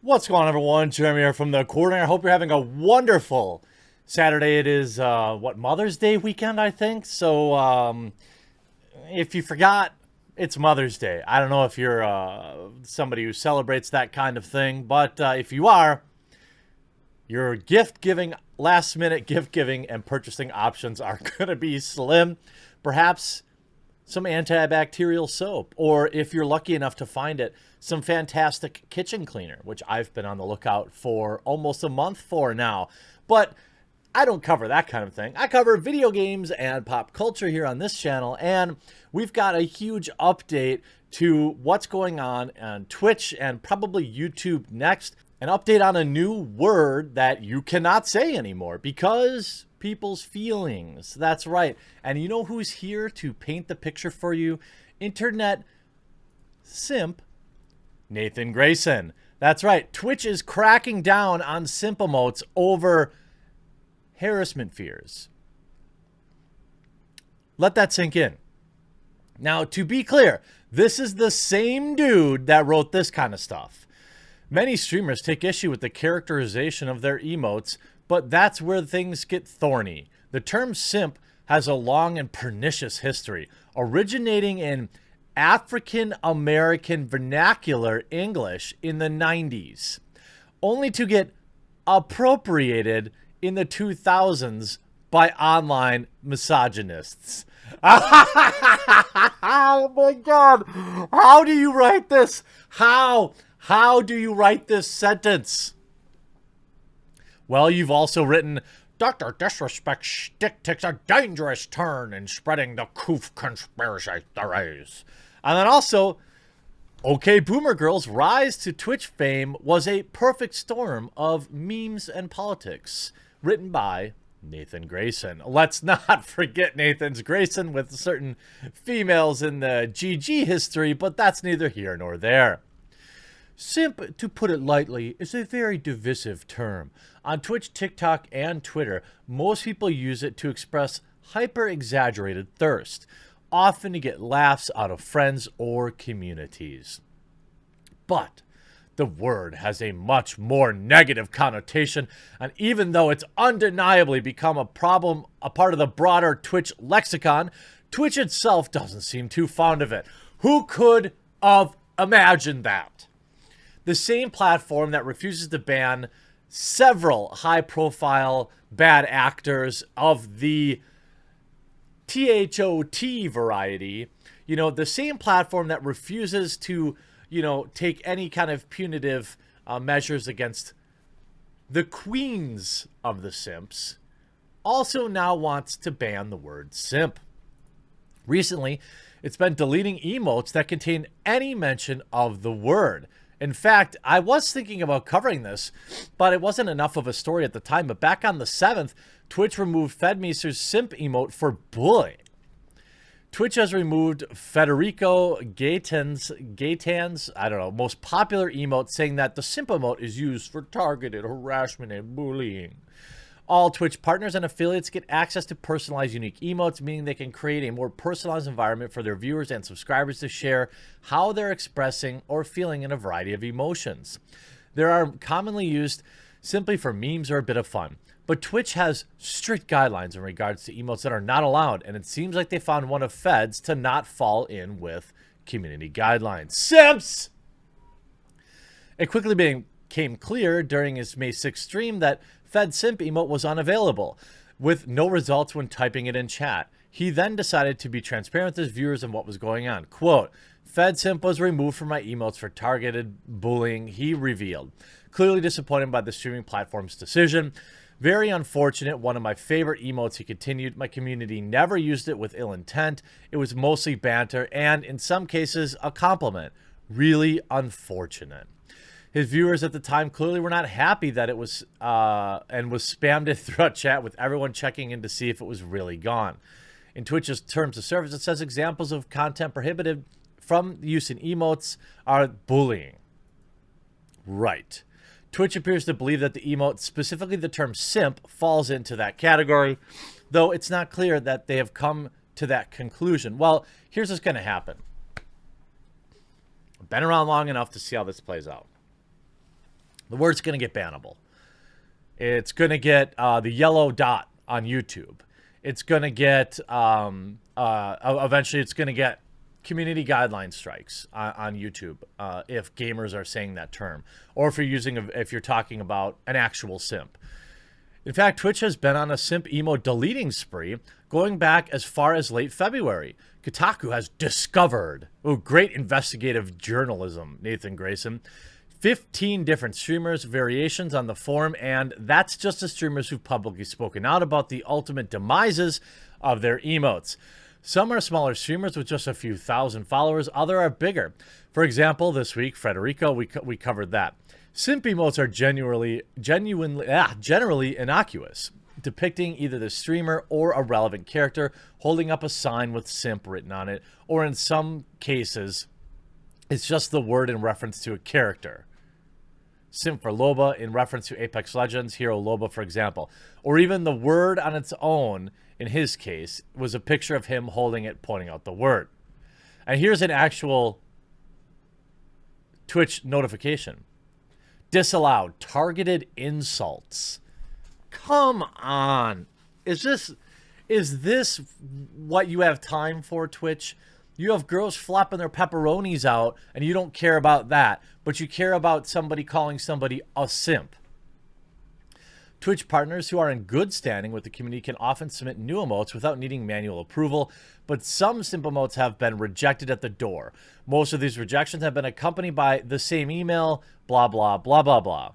What's going on, everyone? Jeremy here from the Coordinator. I hope you're having a wonderful Saturday. It is, Mother's Day weekend, I think. So, if you forgot, it's Mother's Day. I don't know if you're somebody who celebrates that kind of thing, but if you are, your gift giving, last minute gift giving, and purchasing options are going to be slim. Perhaps some antibacterial soap, or if you're lucky enough to find it, some fantastic kitchen cleaner, which I've been on the lookout for almost a month for now. But I don't cover that kind of thing. I cover video games and pop culture here on this channel, and we've got a huge update to what's going on Twitch and probably YouTube next. An update on a new word that you cannot say anymore because people's feelings. That's right. And you know who's here to paint the picture for you? Internet simp Nathan Grayson. That's right. Twitch is cracking down on simp emotes over harassment fears. Let that sink in. Now, to be clear, this is the same dude that wrote this kind of stuff. Many streamers take issue with the characterization of their emotes, but that's where things get thorny. The term simp has a long and pernicious history, originating in African American vernacular English in the 90s, only to get appropriated in the 2000s by online misogynists. Oh my God. How do you write this? How do you write this sentence? Well, you've also written, Dr. Disrespect Stick takes a dangerous turn in spreading the coof conspiracy theories. And then also, OK Boomer Girl's rise to Twitch fame was a perfect storm of memes and politics, written by Nathan Grayson. Let's not forget Nathan's Grayson with certain females in the GG history, but that's neither here nor there. Simp, to put it lightly, is a very divisive term. On Twitch, TikTok, and Twitter, most people use it to express hyper-exaggerated thirst, often to get laughs out of friends or communities. But the word has a much more negative connotation, and even though it's undeniably become a problem, a part of the broader Twitch lexicon, Twitch itself doesn't seem too fond of it. Who could have imagined that? The same platform that refuses to ban several high-profile bad actors of the THOT variety, the same platform that refuses to, take any kind of punitive measures against the queens of the simps, also now wants to ban the word simp. Recently, it's been deleting emotes that contain any mention of the word. In fact, I was thinking about covering this, but it wasn't enough of a story at the time. But back on the 7th, Twitch removed Fedmeister's simp emote for bullying. Twitch has removed Federico Gaetan's, most popular emote, saying that the simp emote is used for targeted harassment and bullying. All Twitch partners and affiliates get access to personalized unique emotes, meaning they can create a more personalized environment for their viewers and subscribers to share how they're expressing or feeling in a variety of emotions. They are commonly used simply for memes or a bit of fun. But Twitch has strict guidelines in regards to emotes that are not allowed, and it seems like they found one of Fed's to not fall in with community guidelines. Simps! It quickly became clear during his May 6th stream that Fed simp emote was unavailable, with no results when typing it in chat. He then decided to be transparent with his viewers on what was going on. Quote, Fed simp was removed from my emotes for targeted bullying, he revealed. Clearly disappointed by the streaming platform's decision. Very unfortunate. One of my favorite emotes, he continued. My community never used it with ill intent. It was mostly banter and, in some cases, a compliment. Really unfortunate. His viewers at the time clearly were not happy that it was and was spammed it throughout chat, with everyone checking in to see if it was really gone. In Twitch's terms of service, it says examples of content prohibited from use in emotes are bullying. Right. Twitch appears to believe that the emote, specifically the term simp, falls into that category, though it's not clear that they have come to that conclusion. Well, here's what's going to happen. I've been around long enough to see how this plays out. The word's going to get bannable. It's going to get the yellow dot on YouTube. It's going to get, eventually it's going to get community guideline strikes on YouTube if gamers are saying that term, or if you're talking about an actual simp. In fact, Twitch has been on a simp emote deleting spree going back as far as late February. Kotaku has discovered, great investigative journalism, Nathan Grayson, 15 different streamers, variations on the forum, and that's just the streamers who've publicly spoken out about the ultimate demises of their emotes. Some are smaller streamers with just a few thousand followers, others are bigger. For example, this week, Federico, we covered that. Simp emotes are generally innocuous, depicting either the streamer or a relevant character holding up a sign with simp written on it, or in some cases, it's just the word in reference to a character. Simp for Loba in reference to Apex Legends, Hero Loba, for example. Or even the word on its own, in his case, was a picture of him holding it, pointing out the word. And here's an actual Twitch notification. Disallowed targeted insults. Come on. Is this what you have time for, Twitch? You have girls flopping their pepperonis out, and you don't care about that, but you care about somebody calling somebody a simp. Twitch partners who are in good standing with the community can often submit new emotes without needing manual approval, but some simp emotes have been rejected at the door. Most of these rejections have been accompanied by the same email, blah, blah, blah, blah, blah.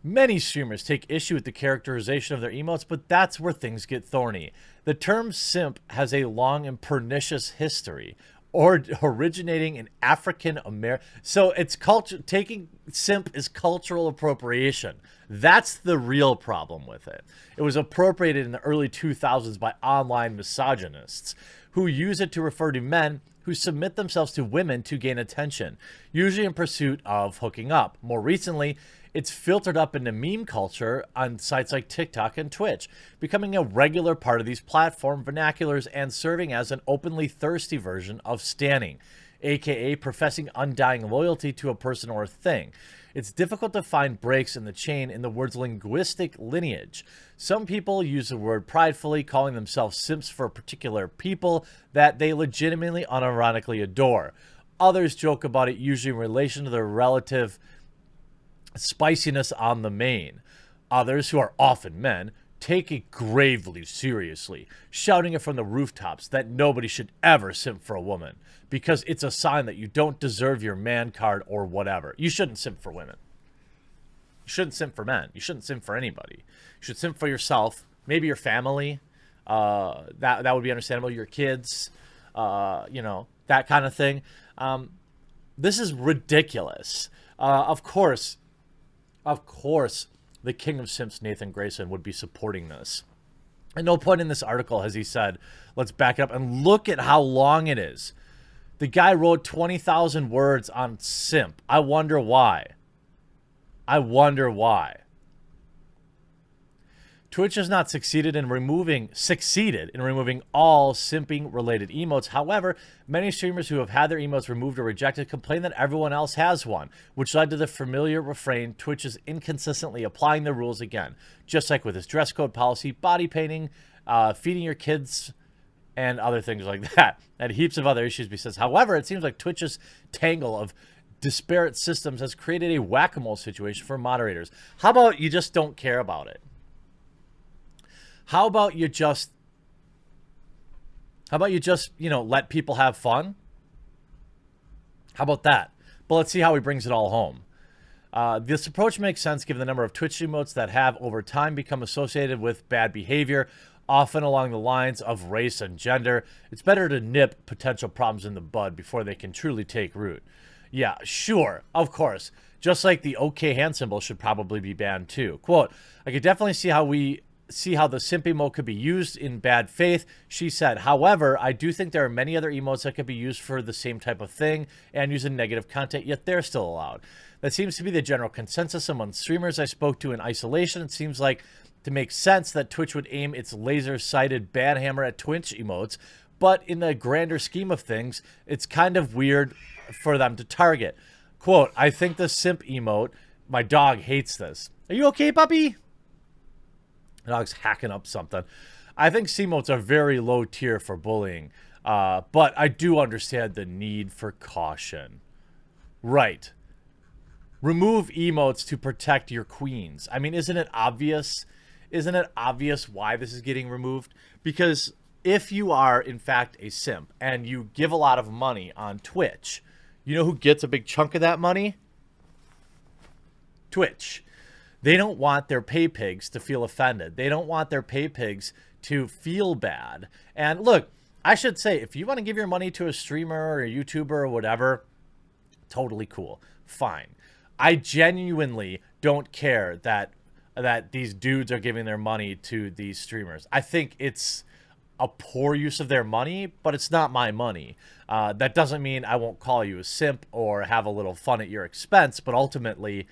Many streamers take issue with the characterization of their emotes, but that's where things get thorny. The term simp has a long and pernicious history, or originating in African American. So it's culture. Taking simp is cultural appropriation. That's the real problem with it. It was appropriated in the early 2000s by online misogynists who use it to refer to men who submit themselves to women to gain attention, usually in pursuit of hooking up. More recently, it's filtered up into meme culture on sites like TikTok and Twitch, becoming a regular part of these platform vernaculars and serving as an openly thirsty version of stanning, aka professing undying loyalty to a person or a thing. It's difficult to find breaks in the chain in the word's linguistic lineage. Some people use the word pridefully, calling themselves simps for particular people that they legitimately unironically adore. Others joke about it, usually in relation to their relative spiciness on the main. Others, who are often men, take it gravely seriously, shouting it from the rooftops that nobody should ever simp for a woman because it's a sign that you don't deserve your man card or whatever. You shouldn't simp for women. You shouldn't simp for men. You shouldn't simp for anybody. You should simp for yourself, maybe your family. That would be understandable. Your kids, that kind of thing. This is ridiculous. Of course, the king of simps, Nathan Grayson, would be supporting this. At no point in this article has he said, let's back up and look at how long it is. The guy wrote 20,000 words on simp. I wonder why. Twitch has not succeeded in removing all simping related emotes. However, many streamers who have had their emotes removed or rejected complain that everyone else has one, which led to the familiar refrain Twitch is inconsistently applying the rules again, just like with its dress code policy, body painting, feeding your kids, and other things like that, and heaps of other issues. Because, however, it seems like Twitch's tangle of disparate systems has created a whack-a-mole situation for moderators. How about you just don't care about it? How about you just, let people have fun? How about that? But let's see how he brings it all home. This approach makes sense given the number of Twitch emotes that have over time become associated with bad behavior, often along the lines of race and gender. It's better to nip potential problems in the bud before they can truly take root. Yeah, sure, of course. Just like the OK hand symbol should probably be banned too. Quote, I could definitely see how the simp emote could be used in bad faith, she said. However, I do think there are many other emotes that could be used for the same type of thing and used in negative content, yet they're still allowed. That seems to be the general consensus among streamers I spoke to in isolation. It seems like to make sense that Twitch would aim its laser-sighted bad hammer at Twitch emotes, but in the grander scheme of things, it's kind of weird for them to target. Quote, I think the simp emote My dog hates this. Are you okay, puppy? The dog's hacking up something. I think emotes are very low tier for bullying, but I do understand the need for caution. Right. Remove emotes to protect your queens. I mean, isn't it obvious? Isn't it obvious why this is getting removed? Because if you are, in fact, a simp and you give a lot of money on Twitch, you know who gets a big chunk of that money? Twitch. They don't want their pay pigs to feel offended. They don't want their pay pigs to feel bad. And look, I should say, if you want to give your money to a streamer or a YouTuber or whatever, totally cool. Fine. I genuinely don't care that these dudes are giving their money to these streamers. I think it's a poor use of their money, but it's not my money. That doesn't mean I won't call you a simp or have a little fun at your expense, but ultimately,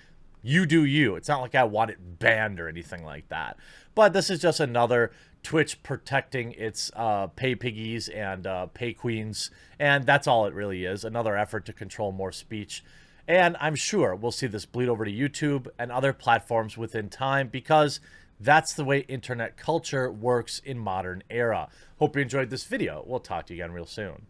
you do you. It's not like I want it banned or anything like that. But this is just another Twitch protecting its pay piggies and pay queens, and that's all it really is. Another effort to control more speech. And I'm sure we'll see this bleed over to YouTube and other platforms within time, because that's the way internet culture works in modern era. Hope you enjoyed this video. We'll talk to you again real soon.